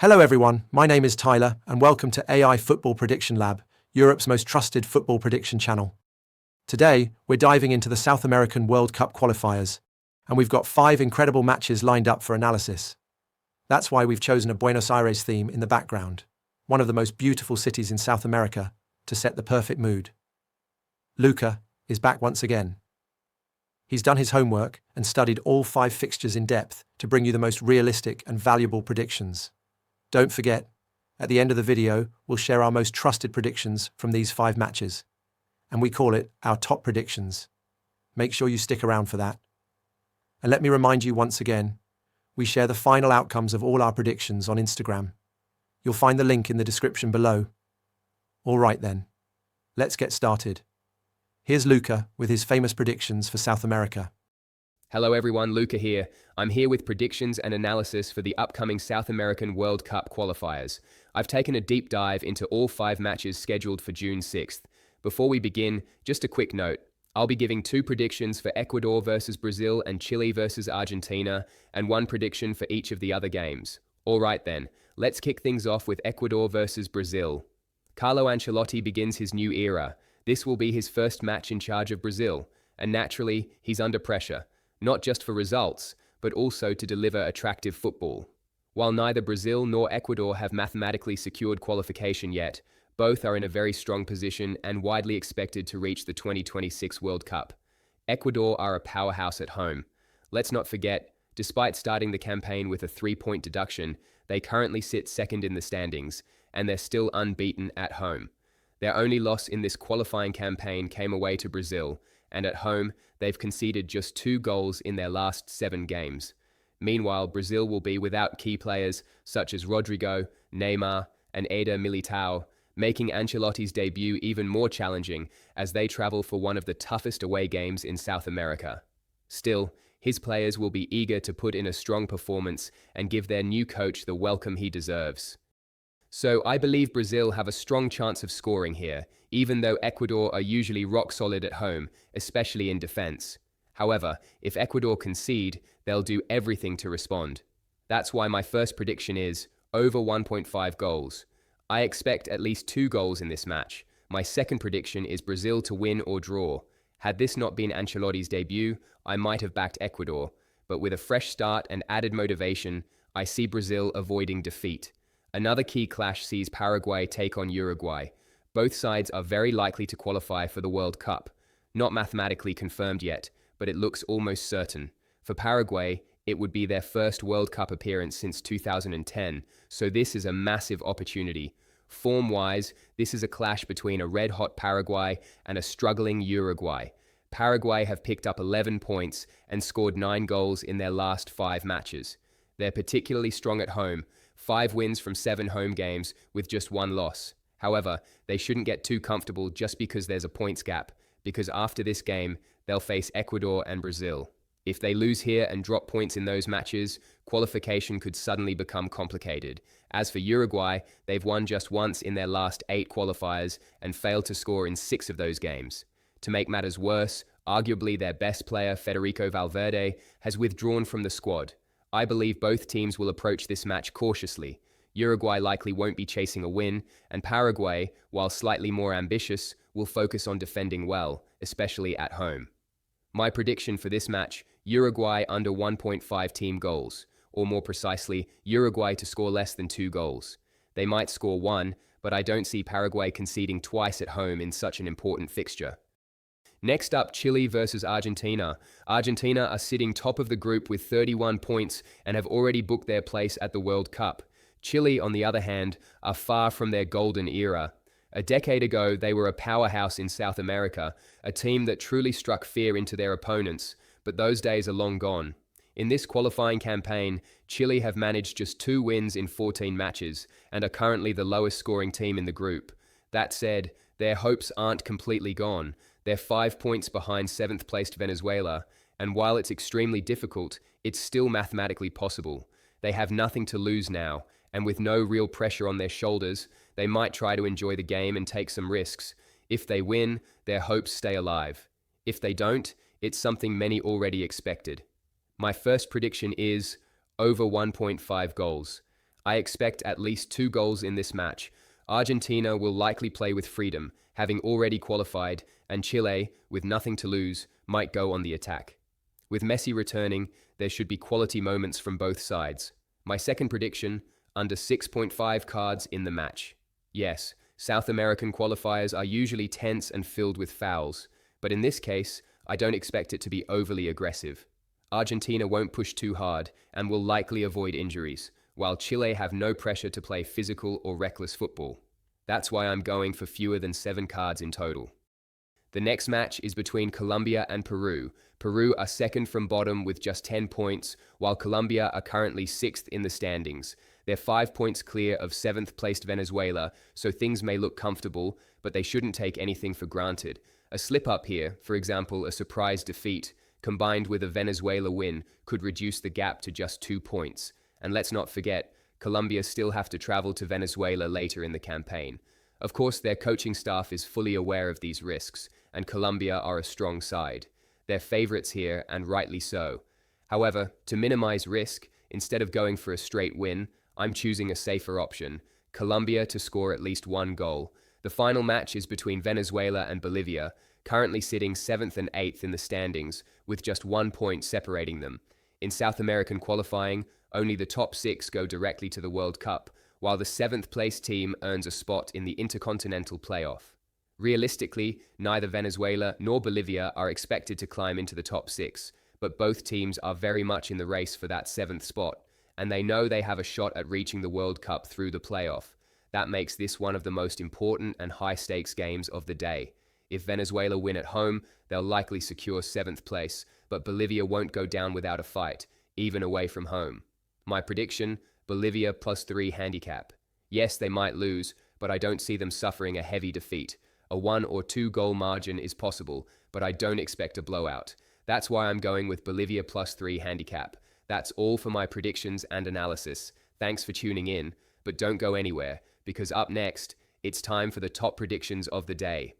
Hello everyone, my name is Tyler and welcome to AI Football Prediction Lab, Europe's most trusted football prediction channel. Today, we're diving into the South American World Cup qualifiers, and we've got 5 incredible matches lined up for analysis. That's why we've chosen a Buenos Aires theme in the background, one of the most beautiful cities in South America, to set the perfect mood. Luca is back once again. He's done his homework and studied all 5 fixtures in depth to bring you the most realistic and valuable predictions. Don't forget, at the end of the video, we'll share our most trusted predictions from these 5 matches, and we call it our top predictions. Make sure you stick around for that. And let me remind you once again, we share the final outcomes of all our predictions on Instagram. You'll find the link in the description below. All right then, let's get started. Here's Luca with his famous predictions for South America. Hello everyone, Luca here. I'm here with predictions and analysis for the upcoming South American World Cup qualifiers. I've taken a deep dive into all 5 matches scheduled for June 6th. Before we begin, just a quick note. I'll be giving 2 predictions for Ecuador versus Brazil and Chile versus Argentina, and 1 prediction for each of the other games. All right then, let's kick things off with Ecuador versus Brazil. Carlo Ancelotti begins his new era. This will be his first match in charge of Brazil, and naturally, he's under pressure, not just for results, but also to deliver attractive football. While neither Brazil nor Ecuador have mathematically secured qualification yet, both are in a very strong position and widely expected to reach the 2026 World Cup. Ecuador are a powerhouse at home. Let's not forget, despite starting the campaign with a 3-point deduction, they currently sit second in the standings, and they're still unbeaten at home. Their only loss in this qualifying campaign came away to Brazil, and at home, they've conceded just 2 goals in their last 7 games. Meanwhile, Brazil will be without key players such as Rodrigo, Neymar, and Eder Militao, making Ancelotti's debut even more challenging as they travel for one of the toughest away games in South America. Still, his players will be eager to put in a strong performance and give their new coach the welcome he deserves. So I believe Brazil have a strong chance of scoring here, even though Ecuador are usually rock solid at home, especially in defense. However, if Ecuador concede, they'll do everything to respond. That's why my first prediction is over 1.5 goals. I expect at least 2 goals in this match. My second prediction is Brazil to win or draw. Had this not been Ancelotti's debut, I might have backed Ecuador, but with a fresh start and added motivation, I see Brazil avoiding defeat. Another key clash sees Paraguay take on Uruguay. Both sides are very likely to qualify for the World Cup. Not mathematically confirmed yet, but it looks almost certain. For Paraguay, it would be their first World Cup appearance since 2010, so this is a massive opportunity. Form-wise, this is a clash between a red-hot Paraguay and a struggling Uruguay. Paraguay have picked up 11 points and scored 9 goals in their last 5 matches. They're particularly strong at home, 5 wins from 7 home games with just 1 loss. However, they shouldn't get too comfortable just because there's a points gap, because after this game, they'll face Ecuador and Brazil. If they lose here and drop points in those matches, qualification could suddenly become complicated. As for Uruguay, they've won just once in their last 8 qualifiers and failed to score in 6 of those games. To make matters worse, arguably their best player, Federico Valverde, has withdrawn from the squad. I believe both teams will approach this match cautiously. Uruguay likely won't be chasing a win, and Paraguay, while slightly more ambitious, will focus on defending well, especially at home. My prediction for this match, Uruguay under 1.5 team goals, or more precisely, Uruguay to score less than 2 goals. They might score 1, but I don't see Paraguay conceding twice at home in such an important fixture. Next up, Chile versus Argentina. Argentina are sitting top of the group with 31 points and have already booked their place at the World Cup. Chile, on the other hand, are far from their golden era. A decade ago, they were a powerhouse in South America, a team that truly struck fear into their opponents, but those days are long gone. In this qualifying campaign, Chile have managed just 2 wins in 14 matches and are currently the lowest scoring team in the group. That said, their hopes aren't completely gone. They're 5 points behind 7th placed Venezuela, and while it's extremely difficult, it's still mathematically possible. They have nothing to lose now, and with no real pressure on their shoulders, they might try to enjoy the game and take some risks. If they win, their hopes stay alive. If they don't, it's something many already expected. My first prediction is over 1.5 goals. I expect at least 2 goals in this match. Argentina will likely play with freedom, having already qualified, and Chile, with nothing to lose, might go on the attack. With Messi returning, there should be quality moments from both sides. My second prediction, under 6.5 cards in the match. Yes, South American qualifiers are usually tense and filled with fouls, but in this case, I don't expect it to be overly aggressive. Argentina won't push too hard and will likely avoid injuries, while Chile have no pressure to play physical or reckless football. That's why I'm going for fewer than 7 cards in total. The next match is between Colombia and Peru. Peru are second from bottom with just 10 points, while Colombia are currently 6th in the standings. They're 5 points clear of 7th placed Venezuela, so things may look comfortable, but they shouldn't take anything for granted. A slip-up here, for example a surprise defeat, combined with a Venezuela win, could reduce the gap to just 2 points. And let's not forget, Colombia still have to travel to Venezuela later in the campaign. Of course, their coaching staff is fully aware of these risks, and Colombia are a strong side. They're favorites here, and rightly so. However, to minimize risk, instead of going for a straight win, I'm choosing a safer option, Colombia to score at least 1 goal. The final match is between Venezuela and Bolivia, currently sitting 7th and 8th in the standings, with just 1 point separating them. In South American qualifying, only the top 6 go directly to the World Cup, while the 7th place team earns a spot in the Intercontinental Playoff. Realistically, neither Venezuela nor Bolivia are expected to climb into the top 6, but both teams are very much in the race for that 7th spot, and they know they have a shot at reaching the World Cup through the playoff. That makes this one of the most important and high-stakes games of the day. If Venezuela win at home, they'll likely secure 7th place, but Bolivia won't go down without a fight, even away from home. My prediction, Bolivia +3 handicap. Yes, they might lose, but I don't see them suffering a heavy defeat. A 1 or 2 goal margin is possible, but I don't expect a blowout. That's why I'm going with Bolivia +3 handicap. That's all for my predictions and analysis. Thanks for tuning in, but don't go anywhere, because up next, it's time for the top predictions of the day.